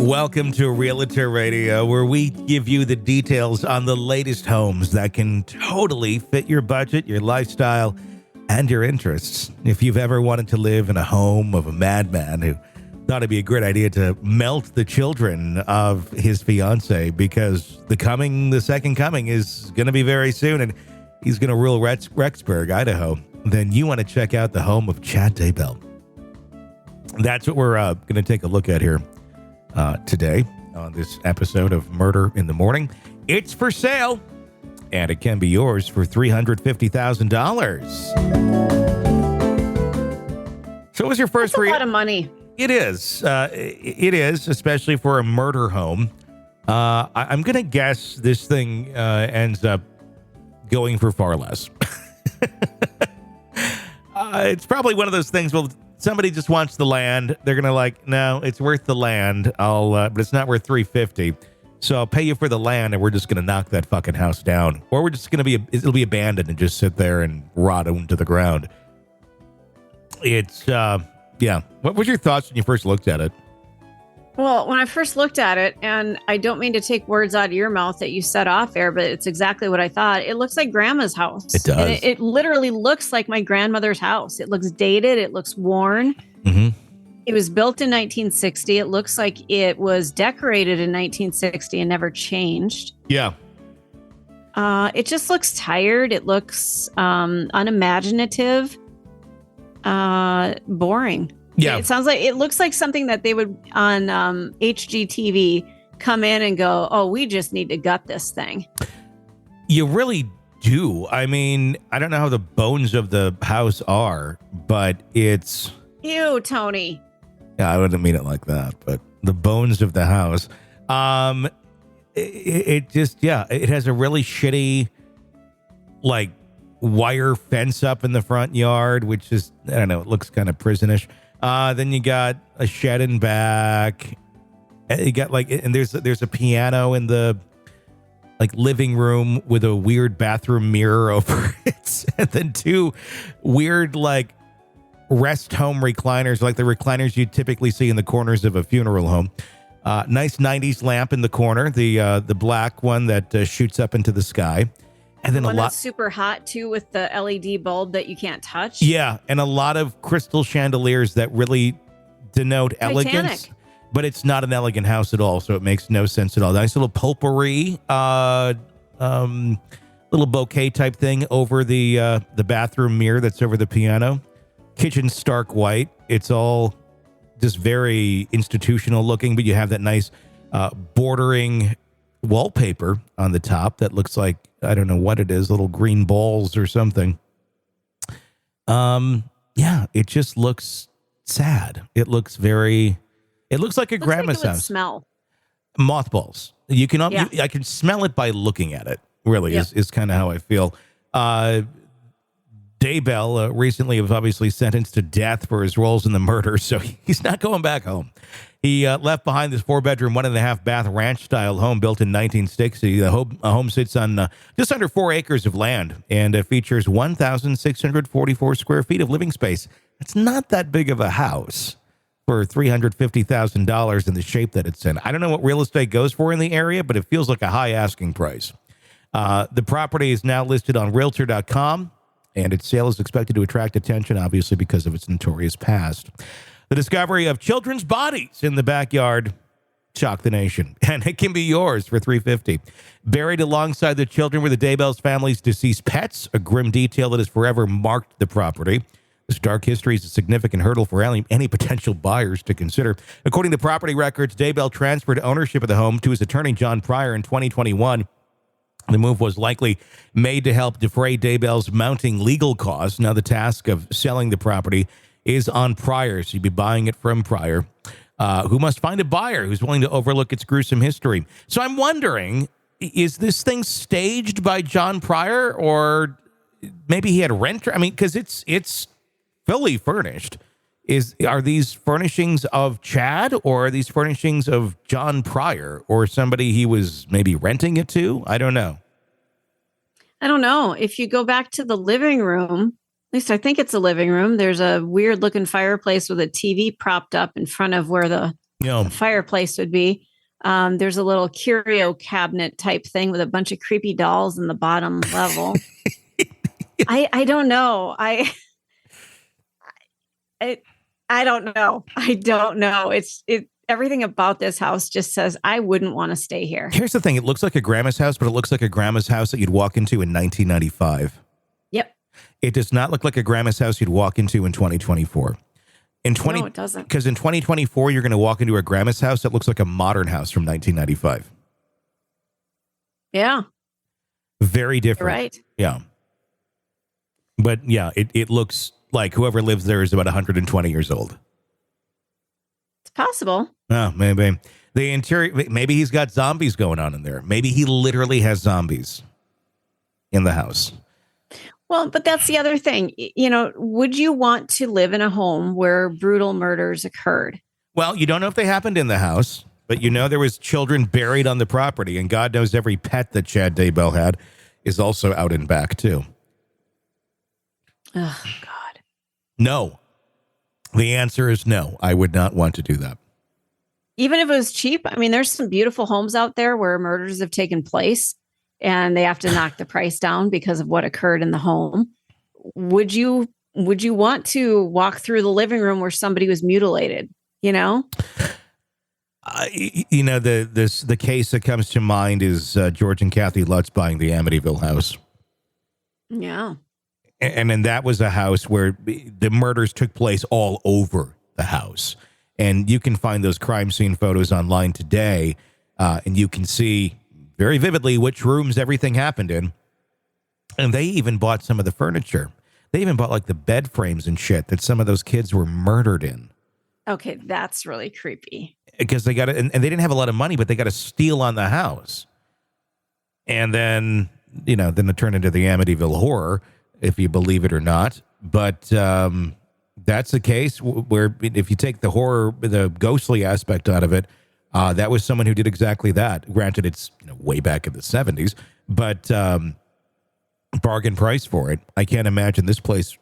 Welcome to Realtor Radio, where we give you the details on the latest homes that can totally fit your budget, your lifestyle, and your interests. If you've ever wanted to live in a home of a madman who thought it'd be a great idea to melt the children of his fiance because the second coming is going to be very soon and he's going to rule Rexburg, Idaho, then you want to check out the home of Chad Daybell. That's what we're going to take a look at here today on this episode of Murder in the Morning. It's for sale, and it can be yours for $350,000. So what was your first... That's a lot of money. It is. It is, especially for a murder home. I'm going to guess this thing ends up going for far less. It's probably one of those things, well, somebody just wants the land. They're going to no, it's worth the land. But it's not worth $350. So I'll pay you for the land and we're just going to knock that fucking house down. Or we're just going to it'll be abandoned and just sit there and rot into the ground. It's, yeah. What was your thoughts when you first looked at it? Well, when I first looked at it, and I don't mean to take words out of your mouth that you said off air, but it's exactly what I thought. It looks like grandma's house. It does. And it literally looks like my grandmother's house. It looks dated. It looks worn. Mm-hmm. It was built in 1960. It looks like it was decorated in 1960 and never changed. Yeah. It just looks tired. It looks unimaginative, boring. Yeah. It looks like something that they would on HGTV come in and go, oh, we just need to gut this thing. You really do. I mean, I don't know how the bones of the house are, but it's... Ew, Tony. Yeah, I wouldn't mean it like that, but the bones of the house. It just, yeah, it has a really shitty, wire fence up in the front yard, which is, I don't know, it looks kind of prisonish. Then you got a shed in back. You got and there's a piano in the living room with a weird bathroom mirror over it, and then two weird rest home recliners, like the recliners you typically see in the corners of a funeral home. Nice 90s lamp in the corner, the black one that shoots up into the sky. And then one that's super hot too, with the LED bulb that you can't touch. Yeah, and a lot of crystal chandeliers that really denote elegance, but it's not an elegant house at all, so it makes no sense at all. Nice little potpourri, little bouquet type thing over the bathroom mirror that's over the piano. Kitchen stark white. It's all just very institutional looking, but you have that nice bordering wallpaper on the top that looks like, I don't know what it is, little green balls or something. Yeah, it just looks sad. It looks like a grandma's house. Smell mothballs. You can, I can smell it by looking at it. Really, yep. is kind of how I feel. Daybell recently was obviously sentenced to death for his roles in the murder, so he's not going back home. He left behind this 4-bedroom, 1.5-bath ranch-style home built in 1960. The home sits on just under 4 acres of land and features 1,644 square feet of living space. It's not that big of a house for $350,000 in the shape that it's in. I don't know what real estate goes for in the area, but it feels like a high asking price. The property is now listed on Realtor.com, and its sale is expected to attract attention, obviously, because of its notorious past. The discovery of children's bodies in the backyard shocked the nation, and it can be yours for $350,000. Buried alongside the children were the Daybell's family's deceased pets, a grim detail that has forever marked the property. This dark history is a significant hurdle for any potential buyers to consider. According to property records, Daybell transferred ownership of the home to his attorney, John Pryor, in 2021. The move was likely made to help defray Daybell's mounting legal costs. Now the task of selling the property is on Pryor, so you'd be buying it from Pryor, who must find a buyer who's willing to overlook its gruesome history. So I'm wondering, is this thing staged by John Pryor, or maybe he had a renter? I mean, because it's fully furnished. Are these furnishings of Chad, or are these furnishings of John Pryor, or somebody he was maybe renting it to? I don't know. If you go back to the living room, at least I think it's a living room, there's a weird looking fireplace with a TV propped up in front of where the the fireplace would be. There's a little curio cabinet type thing with a bunch of creepy dolls in the bottom level. I don't know. I don't know. I don't know. Everything about this house just says I wouldn't want to stay here. Here's the thing. It looks like a grandma's house, but it looks like a grandma's house that you'd walk into in 1995. Yep. It does not look like a grandma's house you'd walk into in 2024. No, it doesn't. Because in 2024, you're going to walk into a grandma's house that looks like a modern house from 1995. Yeah. Very different. You're right. Yeah. But yeah, it looks like whoever lives there is about 120 years old. It's possible. Oh, maybe. The interior, maybe he's got zombies going on in there. Maybe he literally has zombies in the house. Well, but that's the other thing. Would you want to live in a home where brutal murders occurred? Well, you don't know if they happened in the house, but there was children buried on the property, and God knows every pet that Chad Daybell had is also out and back, too. Oh, God. No. The answer is no. I would not want to do that. Even if it was cheap? I mean, there's some beautiful homes out there where murders have taken place and they have to knock the price down because of what occurred in the home. Would you want to walk through the living room where somebody was mutilated? The case that comes to mind is George and Kathy Lutz buying the Amityville house. Yeah. And then that was a house where the murders took place all over the house. And you can find those crime scene photos online today, and you can see very vividly which rooms everything happened in. And they even bought some of the furniture. They even bought like the bed frames and shit that some of those kids were murdered in. Okay, that's really creepy. Because they got it, and they didn't have a lot of money, but they got a steal on the house. And then, then it turned into the Amityville Horror, if you believe it or not. But that's the case where if you take the horror, the ghostly aspect out of it, that was someone who did exactly that. Granted, it's way back in the 70s, but bargain price for it. I can't imagine this place.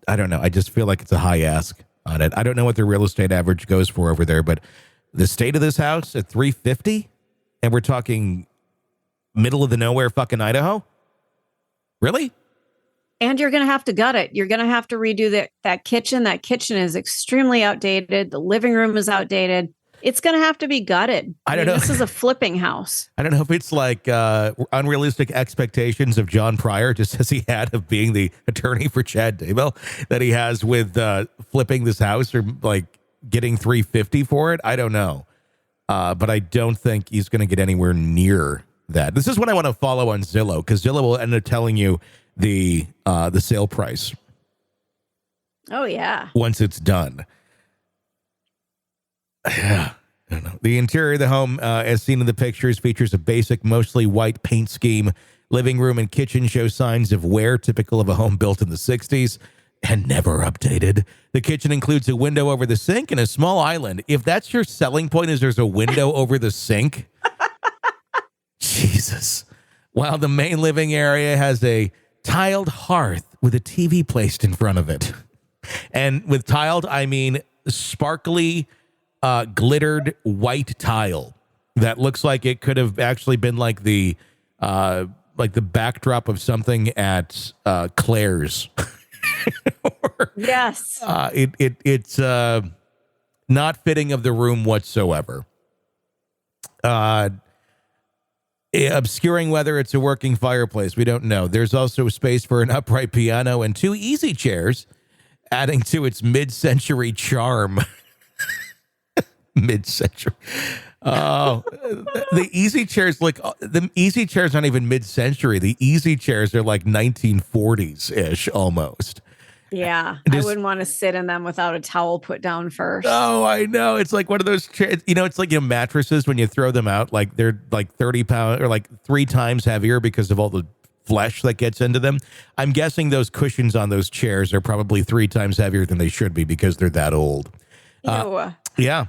I don't know. I just feel like it's a high ask on it. I don't know what the real estate average goes for over there, but the state of this house at $350, and we're talking middle of the nowhere fucking Idaho? Really? And you're going to have to gut it. You're going to have to redo that kitchen. That kitchen is extremely outdated. The living room is outdated. It's going to have to be gutted. I don't know. This is a flipping house. I don't know if it's like unrealistic expectations of John Pryor, just as he had of being the attorney for Chad Daybell, that he has with flipping this house or like getting $350 for it. I don't know. But I don't think he's going to get anywhere near that. This is what I want to follow on Zillow, because Zillow will end up telling you the sale price. Oh, yeah. Once it's done. Yeah. I don't know. The interior of the home, as seen in the pictures, features a basic, mostly white paint scheme. Living room and kitchen show signs of wear, typical of a home built in the 60s and never updated. The kitchen includes a window over the sink and a small island. If that's your selling point, is there's a window over the sink? Jesus. While the main living area has a tiled hearth with a TV placed in front of it. And with tiled, I mean sparkly, glittered white tile that looks like it could have actually been like the backdrop of something at Claire's. Yes. It's not fitting of the room whatsoever. Obscuring whether it's a working fireplace, we don't know. There's also a space for an upright piano and 2 easy chairs, adding to its mid-century charm. Mid-century. Oh, the easy chairs the easy chairs aren't even mid-century. The easy chairs are like 1940s-ish almost. Yeah, I wouldn't want to sit in them without a towel put down first. Oh, I know. It's like one of those chairs. It's like mattresses when you throw them out, like they're like 30 pounds or like 3 times heavier because of all the flesh that gets into them. I'm guessing those cushions on those chairs are probably 3 times heavier than they should be because they're that old. Yeah.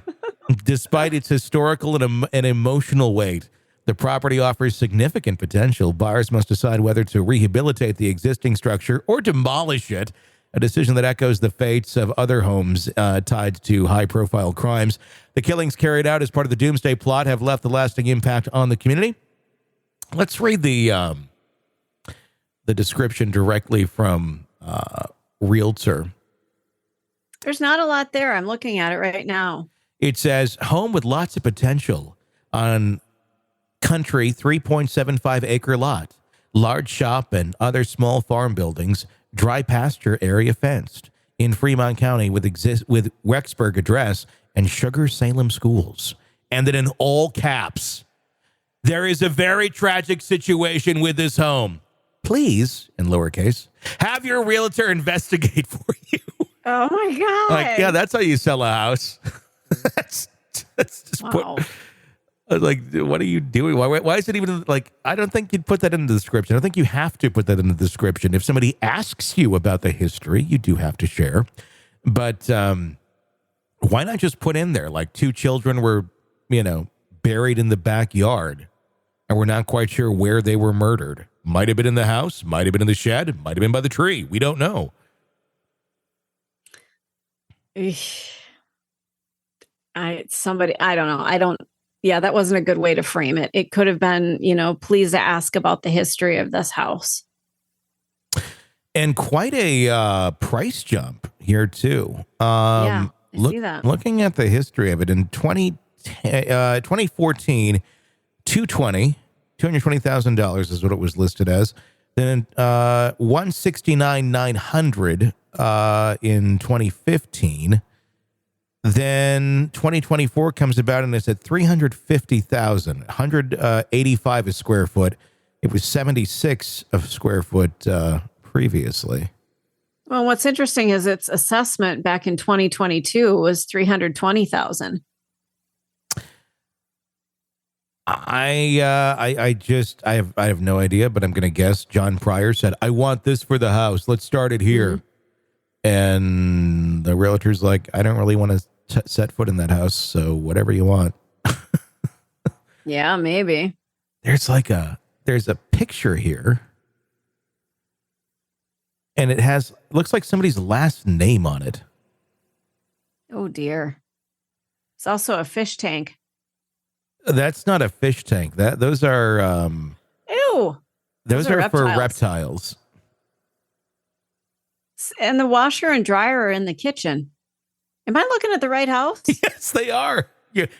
Despite its historical and emotional weight, the property offers significant potential. Buyers must decide whether to rehabilitate the existing structure or demolish it. a decision that echoes the fates of other homes tied to high-profile crimes. The killings carried out as part of the Doomsday Plot have left a lasting impact on the community. Let's read the description directly from Realtor. There's not a lot there. I'm looking at it right now. It says, home with lots of potential on country 3.75 acre lot, large shop and other small farm buildings, dry pasture area fenced in Fremont County with Rexburg address and Sugar Salem schools. And then in all caps, there is a very tragic situation with this home. Please, in lowercase, have your realtor investigate for you. Oh my God. Like, yeah, that's how you sell a house. that's just wow. Like, what are you doing? Why is it even like, I don't think you'd put that in the description. I think you have to put that in the description. If somebody asks you about the history, you do have to share. But why not just put in there, like, 2 children were, buried in the backyard and we're not quite sure where they were murdered. Might have been in the house, might have been in the shed, might have been by the tree. We don't know. I don't know. That wasn't a good way to frame it. It could have been, please ask about the history of this house. And quite a price jump here, too. I see that. Looking at the history of it, in 2014, $220,000 is what it was listed as. Then $169,900 in 2015. Then 2024 comes about and it's at $350,000, 185 a square foot. It was 76 a square foot previously. Well, what's interesting is its assessment back in 2022 was $320,000. I have no idea, but I'm going to guess John Pryor said, I want this for the house. Let's start it here. Mm-hmm. And the realtor's like, I don't really want to set foot in that house. So whatever you want. Yeah, maybe. There's a picture here. And it looks like somebody's last name on it. Oh dear. It's also a fish tank. That's not a fish tank. Those are ew. Those are for reptiles. And the washer and dryer are in the kitchen. Am I looking at the right house? Yes, they are.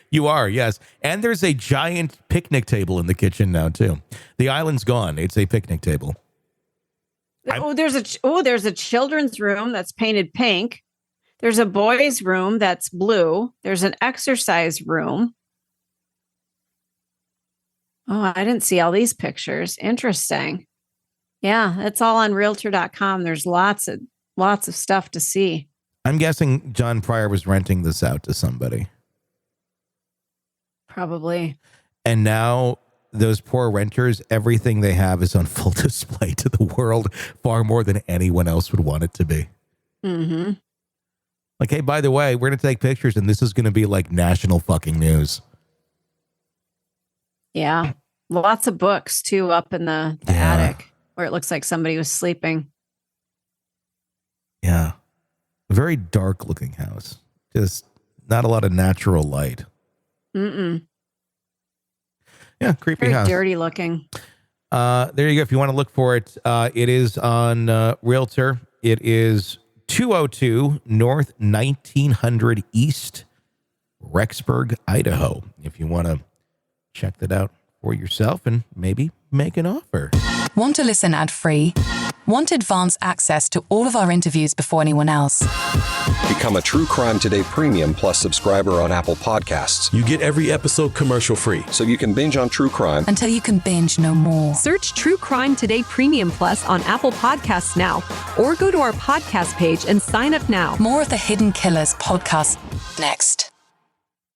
You are, yes. And there's a giant picnic table in the kitchen now too. The island's gone. It's a picnic table. There's a children's room that's painted pink. There's a boys' room that's blue. There's an exercise room. Oh, I didn't see all these pictures. Interesting. Yeah, it's all on realtor.com. There's lots of stuff to see. I'm guessing John Pryor was renting this out to somebody. Probably. And now those poor renters, everything they have is on full display to the world, far more than anyone else would want it to be. Mm-hmm. Like, hey, by the way, we're going to take pictures and this is going to be like national fucking news. Yeah. Lots of books, too, up in the attic where it looks like somebody was sleeping. Yeah. Very dark looking house. Just not a lot of natural light. Mm-mm. Yeah, creepy Very house. Dirty looking. There you go. If you want to look for it, it is on Realtor. It is 202 North 1900 East, Rexburg, Idaho. If you want to check that out for yourself and maybe make an offer. Want to listen ad-free? Want advanced access to all of our interviews before anyone else? Become a True Crime Today Premium Plus subscriber on Apple Podcasts. You get every episode commercial-free. So you can binge on True Crime until you can binge no more. Search True Crime Today Premium Plus on Apple Podcasts now, or go to our podcast page and sign up now. More of the Hidden Killers podcast next.